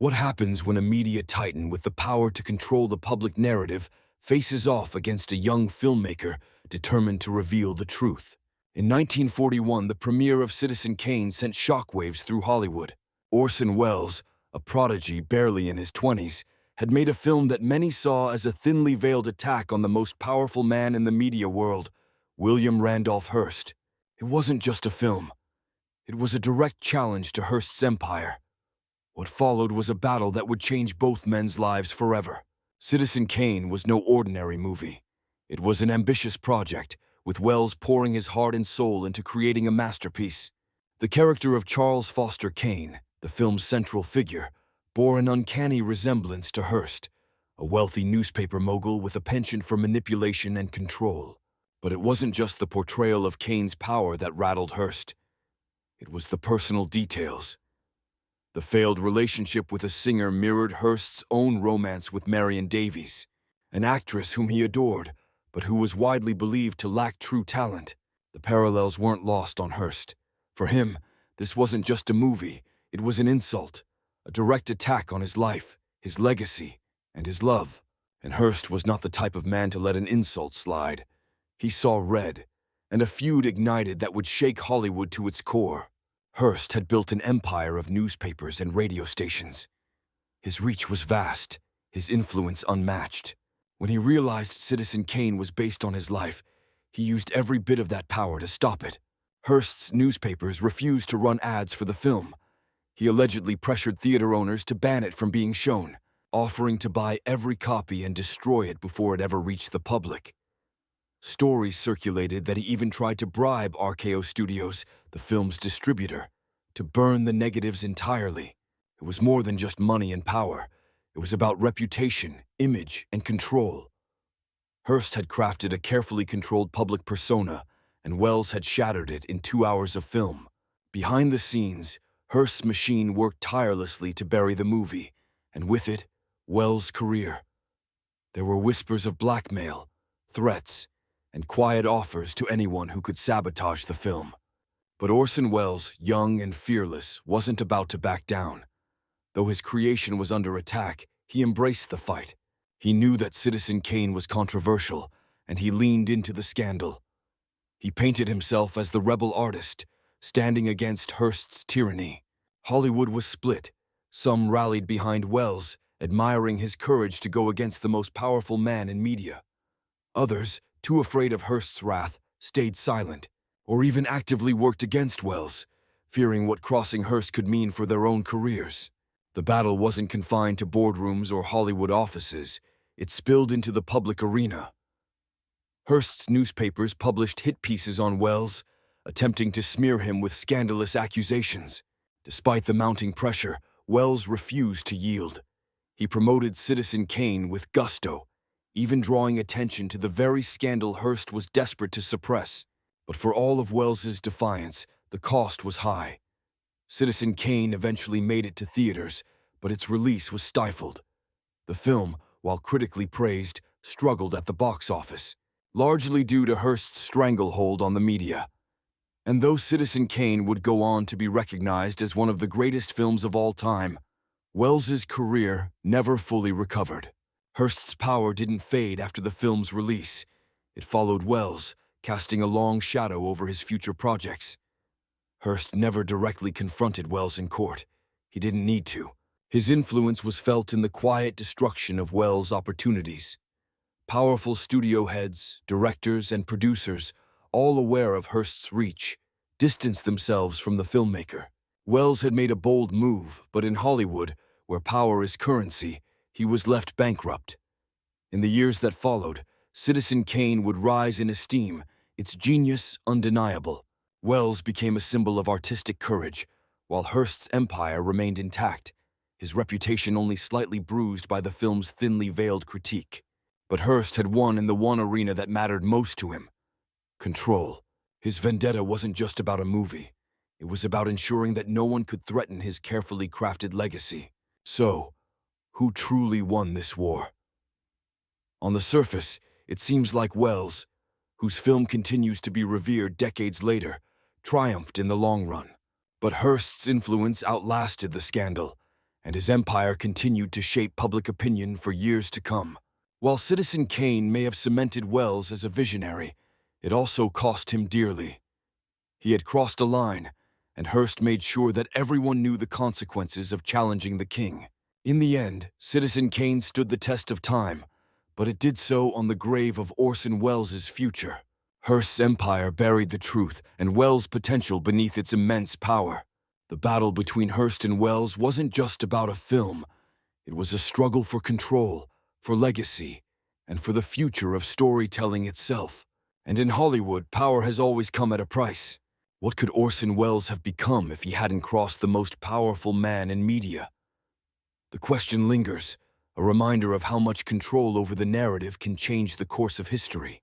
What happens when a media titan with the power to control the public narrative faces off against a young filmmaker determined to reveal the truth? In 1941, the premiere of Citizen Kane sent shockwaves through Hollywood. Orson Welles, a prodigy barely in his 20s, had made a film that many saw as a thinly veiled attack on the most powerful man in the media world, William Randolph Hearst. It wasn't just a film. It was a direct challenge to Hearst's empire. What followed was a battle that would change both men's lives forever. Citizen Kane was no ordinary movie. It was an ambitious project, with Welles pouring his heart and soul into creating a masterpiece. The character of Charles Foster Kane, the film's central figure, bore an uncanny resemblance to Hearst, a wealthy newspaper mogul with a penchant for manipulation and control. But it wasn't just the portrayal of Kane's power that rattled Hearst. It was the personal details. The failed relationship with a singer mirrored Hearst's own romance with Marion Davies, an actress whom he adored, but who was widely believed to lack true talent. The parallels weren't lost on Hearst. For him, this wasn't just a movie, it was an insult, a direct attack on his life, his legacy, and his love. And Hearst was not the type of man to let an insult slide. He saw red, and a feud ignited that would shake Hollywood to its core. Hearst had built an empire of newspapers and radio stations. His reach was vast, his influence unmatched. When he realized Citizen Kane was based on his life, he used every bit of that power to stop it. Hearst's newspapers refused to run ads for the film. He allegedly pressured theater owners to ban it from being shown, offering to buy every copy and destroy it before it ever reached the public. Stories circulated that he even tried to bribe RKO Studios, the film's distributor, to burn the negatives entirely. It was more than just money and power. It was about reputation, image, and control. Hearst had crafted a carefully controlled public persona, and Welles had shattered it in 2 hours of film. Behind the scenes, Hearst's machine worked tirelessly to bury the movie, and with it, Welles' career. There were whispers of blackmail, threats, and quiet offers to anyone who could sabotage the film. But Orson Welles, young and fearless, wasn't about to back down. Though his creation was under attack, he embraced the fight. He knew that Citizen Kane was controversial, and he leaned into the scandal. He painted himself as the rebel artist, standing against Hearst's tyranny. Hollywood was split. Some rallied behind Welles, admiring his courage to go against the most powerful man in media. Others, too afraid of Hearst's wrath, stayed silent, or even actively worked against Welles, fearing what crossing Hearst could mean for their own careers. The battle wasn't confined to boardrooms or Hollywood offices. It spilled into the public arena. Hearst's newspapers published hit pieces on Welles, attempting to smear him with scandalous accusations. Despite the mounting pressure, Welles refused to yield. He promoted Citizen Kane with gusto, even drawing attention to the very scandal Hearst was desperate to suppress. But for all of Welles's defiance, the cost was high. Citizen Kane eventually made it to theaters, but its release was stifled. The film, while critically praised, struggled at the box office, largely due to Hearst's stranglehold on the media. And though Citizen Kane would go on to be recognized as one of the greatest films of all time, Welles's career never fully recovered. Hearst's power didn't fade after the film's release. It followed Welles, casting a long shadow over his future projects. Hearst never directly confronted Welles in court. He didn't need to. His influence was felt in the quiet destruction of Welles' opportunities. Powerful studio heads, directors, and producers, all aware of Hearst's reach, distanced themselves from the filmmaker. Welles had made a bold move, but in Hollywood, where power is currency, he was left bankrupt. In the years that followed, Citizen Kane would rise in esteem, its genius undeniable. Welles became a symbol of artistic courage, while Hearst's empire remained intact, his reputation only slightly bruised by the film's thinly veiled critique. But Hearst had won in the one arena that mattered most to him: control. His vendetta wasn't just about a movie. It was about ensuring that no one could threaten his carefully crafted legacy. So, who truly won this war? On the surface, it seems like Welles, whose film continues to be revered decades later, triumphed in the long run. But Hearst's influence outlasted the scandal, and his empire continued to shape public opinion for years to come. While Citizen Kane may have cemented Welles as a visionary, it also cost him dearly. He had crossed a line, and Hearst made sure that everyone knew the consequences of challenging the king. In the end, Citizen Kane stood the test of time, but it did so on the grave of Orson Welles' future. Hearst's empire buried the truth and Welles' potential beneath its immense power. The battle between Hearst and Welles wasn't just about a film. It was a struggle for control, for legacy, and for the future of storytelling itself. And in Hollywood, power has always come at a price. What could Orson Welles have become if he hadn't crossed the most powerful man in media? The question lingers, a reminder of how much control over the narrative can change the course of history.